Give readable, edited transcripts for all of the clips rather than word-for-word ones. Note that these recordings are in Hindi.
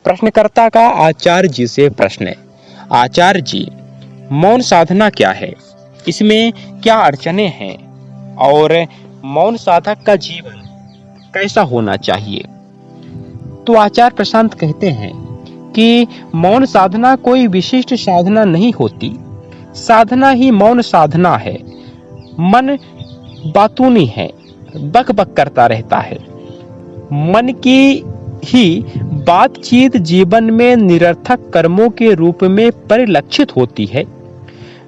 प्रश्नकर्ता का आचार्य जी से प्रश्न है। आचार्य जी, मौन साधना क्या है, इसमें क्या अड़चने हैं और मौन साधक का जीवन कैसा होना चाहिए? तो आचार्य प्रशांत कहते हैं कि मौन साधना कोई विशिष्ट साधना नहीं होती, साधना ही मौन साधना है। मन बातूनी है, बक बक करता रहता है। मन की ही बातचीत जीवन में निरर्थक कर्मों के रूप में परिलक्षित होती है।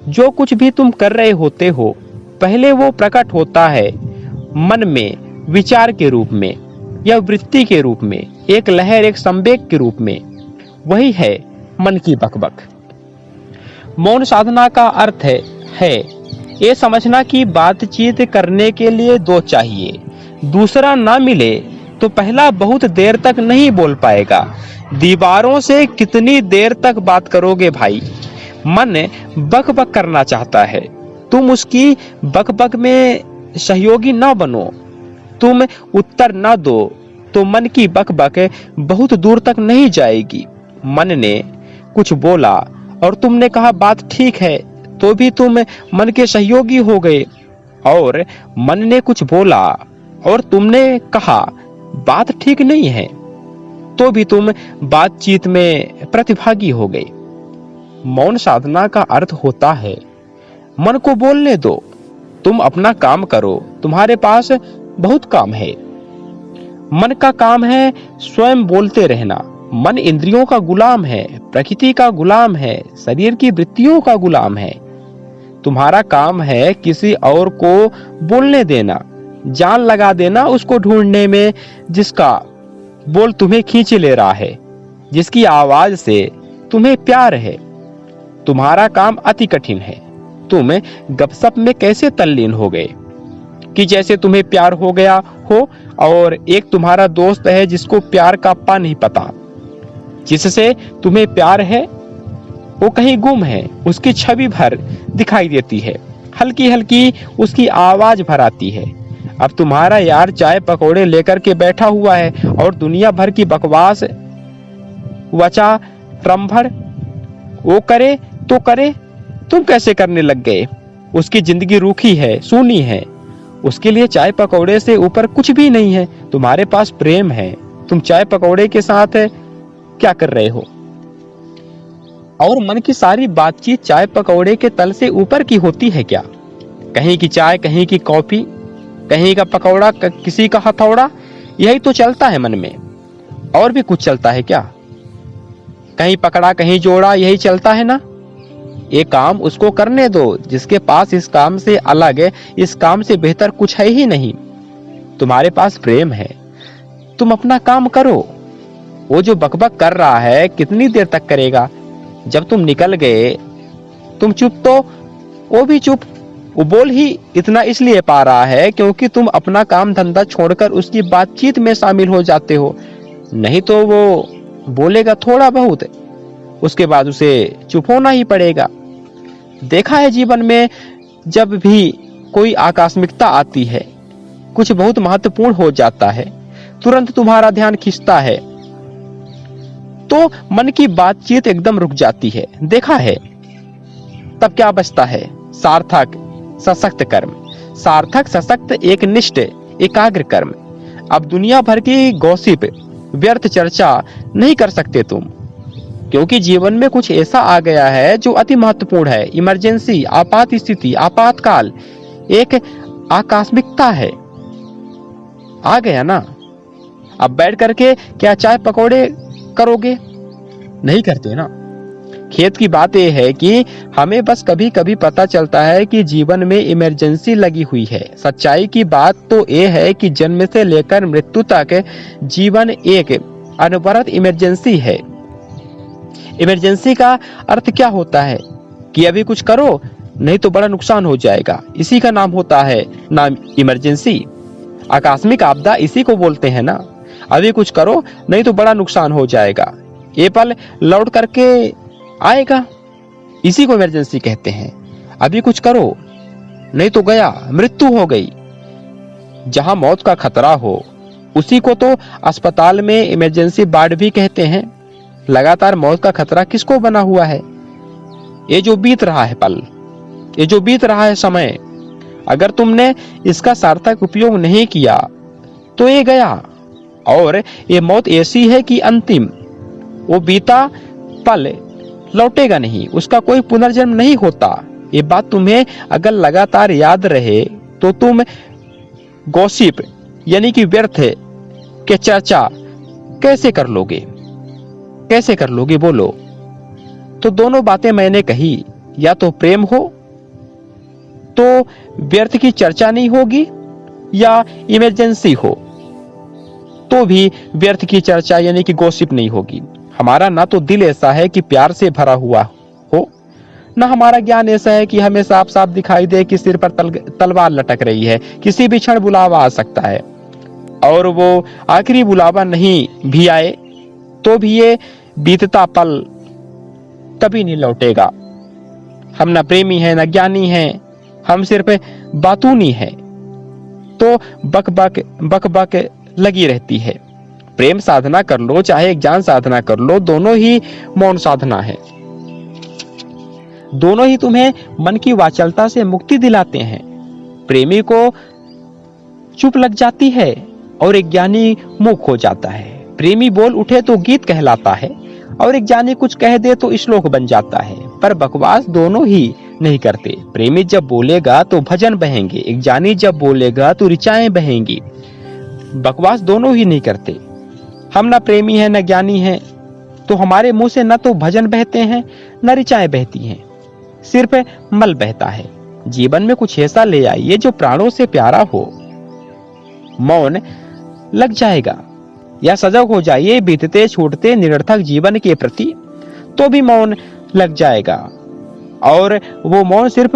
जो कुछ भी तुम कर रहे होते हो, पहले वो प्रकट होता है मन में विचार के रूप में या वृत्ति के रूप में, एक लहर, एक संवेग के रूप में। वही है मन की बकबक। मौन साधना का अर्थ है ये समझना कि बातचीत करने के लिए दो चाहिए, दूसरा ना मिले तो पहला बहुत देर तक नहीं बोल पाएगा। दीवारों से कितनी देर तक बात करोगे भाई? मन बक बक करना चाहता है, तुम उसकी बक बक में सहयोगी ना बनो, तुम उत्तर ना दो तो मन की बक बक बहुत दूर तक नहीं जाएगी। मन ने कुछ बोला और तुमने कहा बात ठीक है, तो भी तुम मन के सहयोगी हो गए, और मन ने कुछ बोला और तुमने कहा बात ठीक नहीं है, तो भी तुम बातचीत में प्रतिभागी हो गए। मौन साधना का अर्थ होता है मन को बोलने दो, तुम अपना काम करो, तुम्हारे पास बहुत काम है। मन का काम है स्वयं बोलते रहना। मन इंद्रियों का गुलाम है, प्रकृति का गुलाम है, शरीर की वृत्तियों का गुलाम है। तुम्हारा काम है किसी और को बोलने देना, जान लगा देना उसको ढूंढने में जिसका बोल तुम्हें खींच ले रहा है, जिसकी आवाज से तुम्हें प्यार है। तुम्हारा काम अति कठिन है। तुम गपसप में कैसे तल्लीन हो गए कि जैसे तुम्हें प्यार हो गया हो, और एक तुम्हारा दोस्त है जिसको प्यार का पा नहीं पता, जिससे तुम्हें प्यार है वो कहीं गुम है, उसकी छवि भर दिखाई देती है, हल्की हल्की उसकी आवाज भर आती है। अब तुम्हारा यार चाय पकौड़े लेकर के बैठा हुआ है और दुनिया भर की बकवास वचा रंभर वो करे तो करे, तुम कैसे करने लग गए? उसकी जिंदगी रूखी है, सूनी है, उसके लिए चाय पकौड़े से ऊपर कुछ भी नहीं है। तुम्हारे पास प्रेम है, तुम चाय पकौड़े के साथ क्या कर रहे हो? और मन की सारी बातचीत चाय पकौड़े के तल से ऊपर की होती है क्या? कहीं की चाय, कहीं की कॉफी, कहीं का पकौड़ा, किसी का हथौड़ा, यही तो चलता है मन में। और भी कुछ चलता है क्या? कहीं पकड़ा कहीं जोड़ा, यही चलता है ना? ये काम उसको करने दो जिसके पास इस काम से अलग, इस काम से बेहतर कुछ है ही नहीं। तुम्हारे पास प्रेम है, तुम अपना काम करो। वो जो बकबक कर रहा है कितनी देर तक करेगा? जब तुम निकल गए तुम चुप, तो वो भी चुप। वो बोल ही इतना इसलिए पा रहा है क्योंकि तुम अपना काम धंधा छोड़कर उसकी बातचीत में शामिल हो जाते हो। नहीं तो वो बोलेगा थोड़ा बहुत, उसके बाद उसे चुप होना ही पड़ेगा। देखा है जीवन में जब भी कोई आकस्मिकता आती है, कुछ बहुत महत्वपूर्ण हो जाता है, तुरंत तुम्हारा ध्यान खींचता है तो मन की बातचीत एकदम रुक जाती है। देखा है? तब क्या बचता है? सार्थक सशक्त कर्म, सार्थक सशक्त एक निष्ठ एकाग्र कर्म। अब दुनिया भर की गॉसिप, व्यर्थ चर्चा नहीं कर सकते तुम, क्योंकि जीवन में कुछ ऐसा आ गया है जो अति महत्वपूर्ण है। इमरजेंसी, आपात स्थिति, आपातकाल, एक आकस्मिकता है। आ गया ना? अब बैठ करके क्या चाय पकौड़े करोगे? नहीं करते ना। खेत की बात यह है कि हमें बस कभी कभी पता चलता है कि जीवन में इमरजेंसी लगी हुई है। सच्चाई की बात तो यह है कि जन्म से लेकर मृत्यु तक जीवन एक अनवरत इमरजेंसी है। इमरजेंसी का अर्थ क्या होता है कि अभी कुछ करो नहीं तो बड़ा नुकसान हो जाएगा। इसी का नाम होता है नाम इमरजेंसी। आकस्मिक आपदा इसी को बोलते हैं ना। अभी कुछ करो नहीं तो बड़ा नुकसान हो जाएगा, ये पल लौट करके आएगा, इसी को इमरजेंसी कहते हैं। अभी कुछ करो नहीं तो गया, मृत्यु हो गई। जहां मौत का खतरा हो उसी को तो अस्पताल में इमरजेंसी वार्ड भी कहते हैं। लगातार मौत का खतरा किसको बना हुआ है? ये जो बीत रहा है पल, ये जो बीत रहा है समय, अगर तुमने इसका सार्थक उपयोग नहीं किया तो ये गया। और ये मौत ऐसी है कि अंतिम, वो बीता पल लौटेगा नहीं, उसका कोई पुनर्जन्म नहीं होता। ये बात तुम्हें अगर लगातार याद रहे तो तुम गॉसिप यानी कि व्यर्थ के चर्चा कैसे कर लोगे? कैसे कर लोगे बोलो? तो दोनों बातें मैंने कही, या तो प्रेम हो तो व्यर्थ की चर्चा नहीं होगी, या इमरजेंसी हो तो भी व्यर्थ की चर्चा यानी कि गॉसिप नहीं होगी। हमारा ना तो दिल ऐसा है कि प्यार से भरा हुआ हो, ना हमारा ज्ञान ऐसा है कि हमें साफ साफ दिखाई दे कि सिर पर तलवार लटक रही है, किसी भी क्षण बुलावा आ सकता है। और वो आखिरी बुलावा नहीं भी आए तो भी ये बीतता पल कभी नहीं लौटेगा। हम ना प्रेमी हैं ना ज्ञानी हैं, हम सिर्फ बातूनी हैं। तो बक बक बक बक लगी रहती है। प्रेम साधना कर लो चाहे ज्ञान साधना कर लो, दोनों ही मौन साधना है। दोनों ही तुम्हें मन की वाचलता से मुक्ति दिलाते हैं। प्रेमी को चुप लग जाती है और एक ज्ञानी मूक हो जाता है। प्रेमी बोल उठे तो गीत कहलाता है और एक ज्ञानी कुछ कह दे तो श्लोक बन जाता है। पर बकवास दोनों ही नहीं करते। प्रेमी जब बोलेगा तो भजन बहेंगे, एक ज्ञानी जब बोलेगा तो ऋचाएं बहेंगी। बकवास दोनों ही नहीं करते। हम ना प्रेमी हैं न ज्ञानी हैं, तो हमारे मुंह से न तो भजन बहते हैं न ऋचाएं बहती हैं, सिर्फ मल बहता है। जीवन में कुछ ऐसा ले आइए जो प्राणों से प्यारा हो। मौन लग जाएगा, या सजग हो जाइए बीतते छूटते निरर्थक जीवन के प्रति, तो भी मौन लग जाएगा। और वो मौन सिर्फ